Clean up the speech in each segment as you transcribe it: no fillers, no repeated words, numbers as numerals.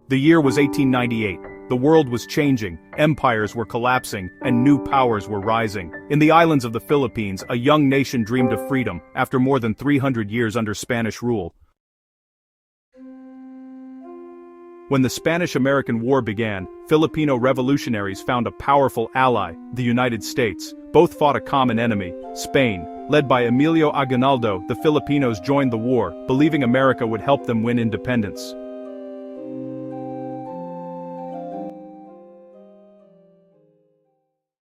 The year was 1898. The world was changing, empires were collapsing, and new powers were rising. In the islands of the Philippines, a young nation dreamed of freedom after more than 300 years under Spanish rule. When the Spanish-American War began, Filipino revolutionaries found a powerful ally, the United States. Both fought a common enemy, Spain. Led by Emilio Aguinaldo, the Filipinos joined the war, believing America would help them win independence.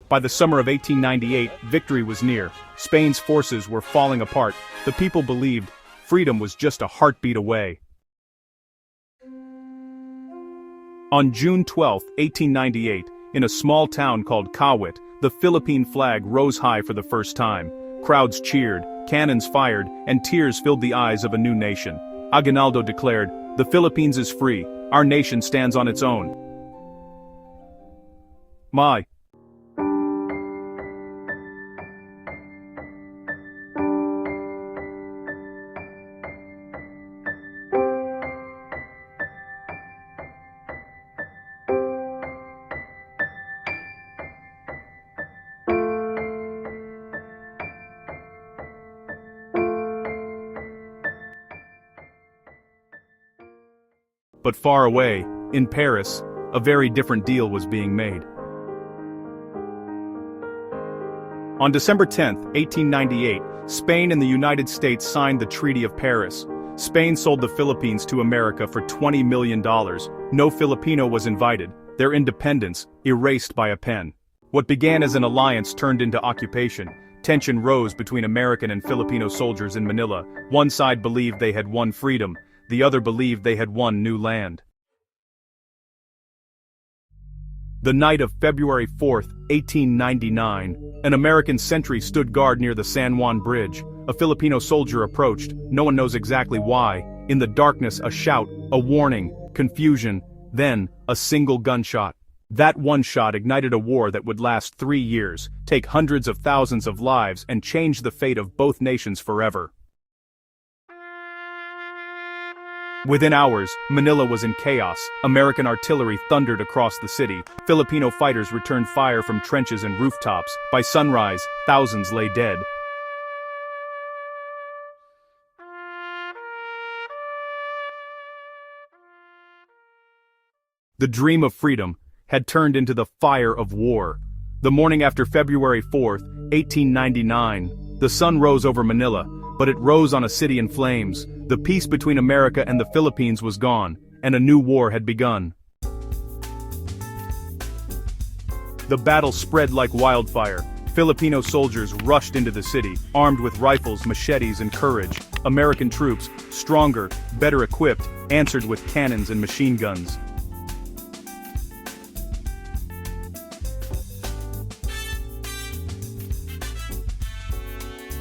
By the summer of 1898, victory was near. Spain's forces were falling apart. The people believed freedom was just a heartbeat away. On June 12, 1898, in a small town called Kawit, the Philippine flag rose high for the first time. Crowds cheered, cannons fired, and tears filled the eyes of a new nation. Aguinaldo declared, "The Philippines is free. Our nation stands on its own." My. But far away, in Paris, a very different deal was being made. On December 10, 1898, Spain and the United States signed the Treaty of Paris. Spain sold the Philippines to America for $20 million. No Filipino was invited, their independence erased by a pen. What began as an alliance turned into occupation. Tension rose between American and Filipino soldiers in Manila. One side believed they had won freedom. The other believed they had won new land. The night of February 4, 1899, an American sentry stood guard near the San Juan Bridge. A Filipino soldier approached, no one knows exactly why. In the darkness, a shout, a warning, confusion, then a single gunshot. That one shot ignited a war that would last 3 years, take hundreds of thousands of lives, and change the fate of both nations forever. Within hours, Manila was in chaos. American artillery thundered across the city. Filipino fighters returned fire from trenches and rooftops. By sunrise, thousands lay dead. The dream of freedom had turned into the fire of war. The morning after February 4, 1899, the sun rose over Manila, but it rose on a city in flames. The peace between America and the Philippines was gone, and a new war had begun. The battle spread like wildfire. Filipino soldiers rushed into the city, armed with rifles, machetes, and courage. American troops, stronger, better equipped, answered with cannons and machine guns.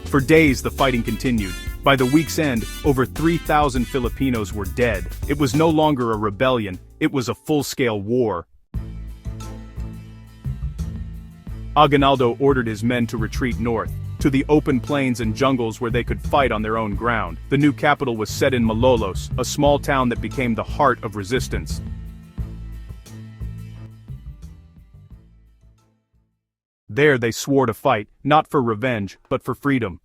For days the fighting continued. By the week's end, over 3,000 Filipinos were dead. It was no longer a rebellion, it was a full-scale war. Aguinaldo ordered his men to retreat north, to the open plains and jungles where they could fight on their own ground. The new capital was set in Malolos, a small town that became the heart of resistance. There they swore to fight, not for revenge, but for freedom.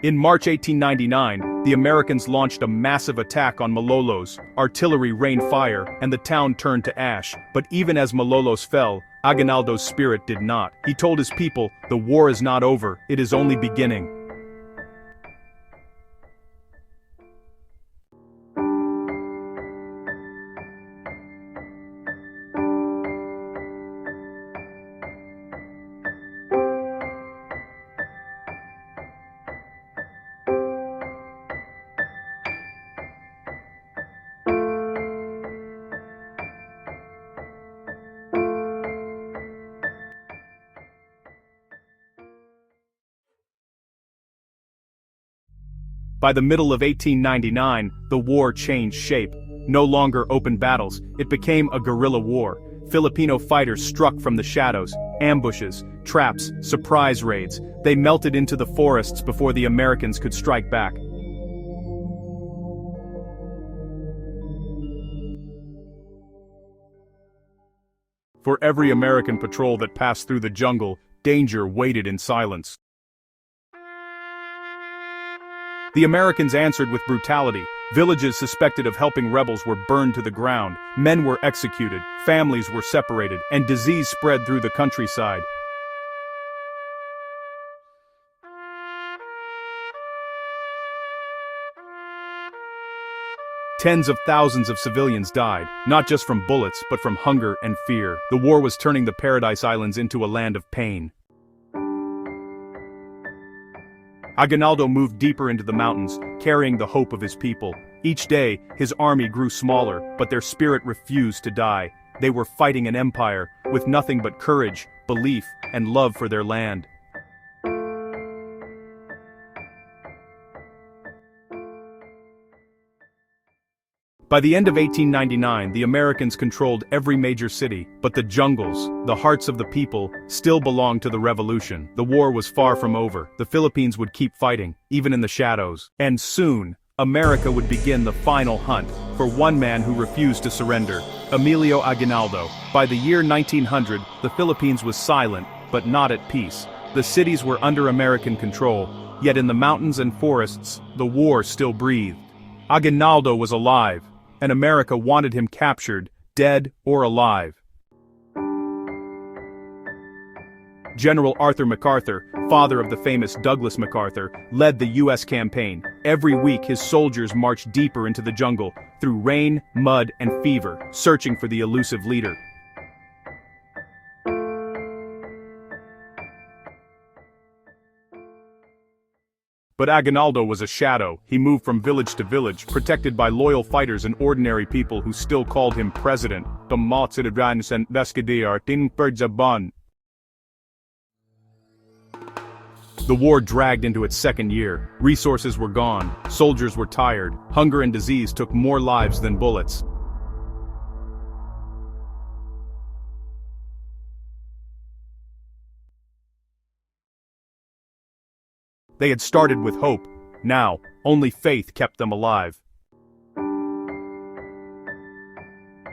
In March 1899, the Americans launched a massive attack on Malolos. Artillery rained fire, and the town turned to ash. But even as Malolos fell, Aguinaldo's spirit did not. He told his people, "The war is not over, it is only beginning." By the middle of 1899, the war changed shape. No longer open battles, it became a guerrilla war. Filipino fighters struck from the shadows, ambushes, traps, surprise raids. They melted into the forests before the Americans could strike back. For every American patrol that passed through the jungle, danger waited in silence. The Americans answered with brutality. Villages suspected of helping rebels were burned to the ground, men were executed, families were separated, and disease spread through the countryside. Tens of thousands of civilians died, not just from bullets but from hunger and fear. The war was turning the Paradise Islands into a land of pain. Aguinaldo moved deeper into the mountains, carrying the hope of his people. Each day, his army grew smaller, but their spirit refused to die. They were fighting an empire, with nothing but courage, belief, and love for their land. By the end of 1899, the Americans controlled every major city, but the jungles, the hearts of the people, still belonged to the revolution. The war was far from over. The Philippines would keep fighting, even in the shadows. And soon, America would begin the final hunt for one man who refused to surrender, Emilio Aguinaldo. By the year 1900, the Philippines was silent, but not at peace. The cities were under American control, yet in the mountains and forests, the war still breathed. Aguinaldo was alive, and America wanted him captured, dead or alive. General Arthur MacArthur, father of the famous Douglas MacArthur, led the U.S. campaign. Every week his soldiers marched deeper into the jungle, through rain, mud, and fever, searching for the elusive leader. But Aguinaldo was a shadow. He moved from village to village, protected by loyal fighters and ordinary people who still called him president. The war dragged into its second year. Resources were gone, soldiers were tired, hunger and disease took more lives than bullets. They had started with hope. Now, only faith kept them alive.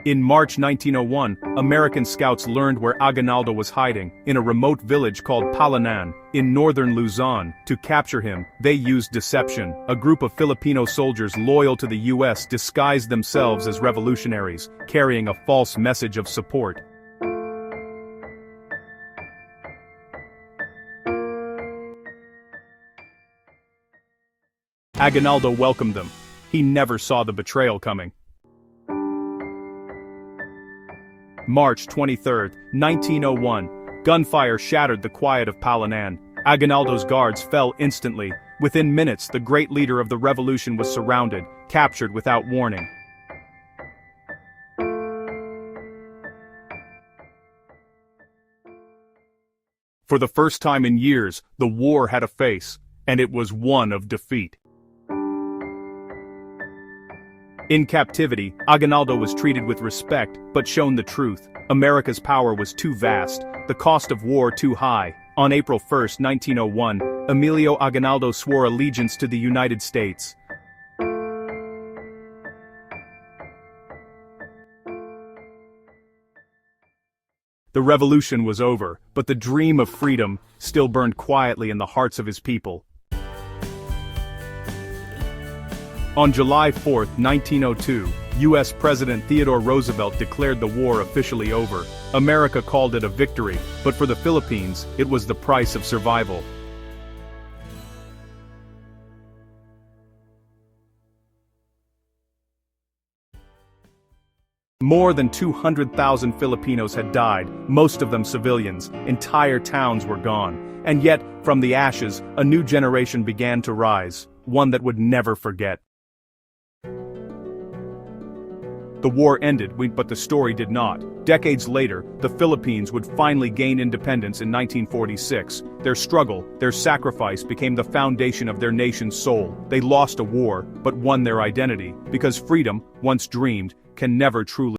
In March 1901, American scouts learned where Aguinaldo was hiding, in a remote village called Palanan, in northern Luzon. To capture him, they used deception. A group of Filipino soldiers loyal to the U.S. disguised themselves as revolutionaries, carrying a false message of support. Aguinaldo welcomed them. He never saw the betrayal coming. March 23, 1901. Gunfire shattered the quiet of Palanan. Aguinaldo's guards fell instantly. Within minutes, the great leader of the revolution was surrounded, captured without warning. For the first time in years, the war had a face, and it was one of defeat. In captivity, Aguinaldo was treated with respect, but shown the truth. America's power was too vast, the cost of war too high. On April 1, 1901, Emilio Aguinaldo swore allegiance to the United States. The revolution was over, but the dream of freedom still burned quietly in the hearts of his people. On July 4, 1902, U.S. President Theodore Roosevelt declared the war officially over. America called it a victory, but for the Philippines, it was the price of survival. More than 200,000 Filipinos had died, most of them civilians. Entire towns were gone. And yet, from the ashes, a new generation began to rise, one that would never forget. The war ended, but the story did not. Decades later, the Philippines would finally gain independence in 1946. Their struggle, their sacrifice became the foundation of their nation's soul. They lost a war, but won their identity, because freedom, once dreamed, can never truly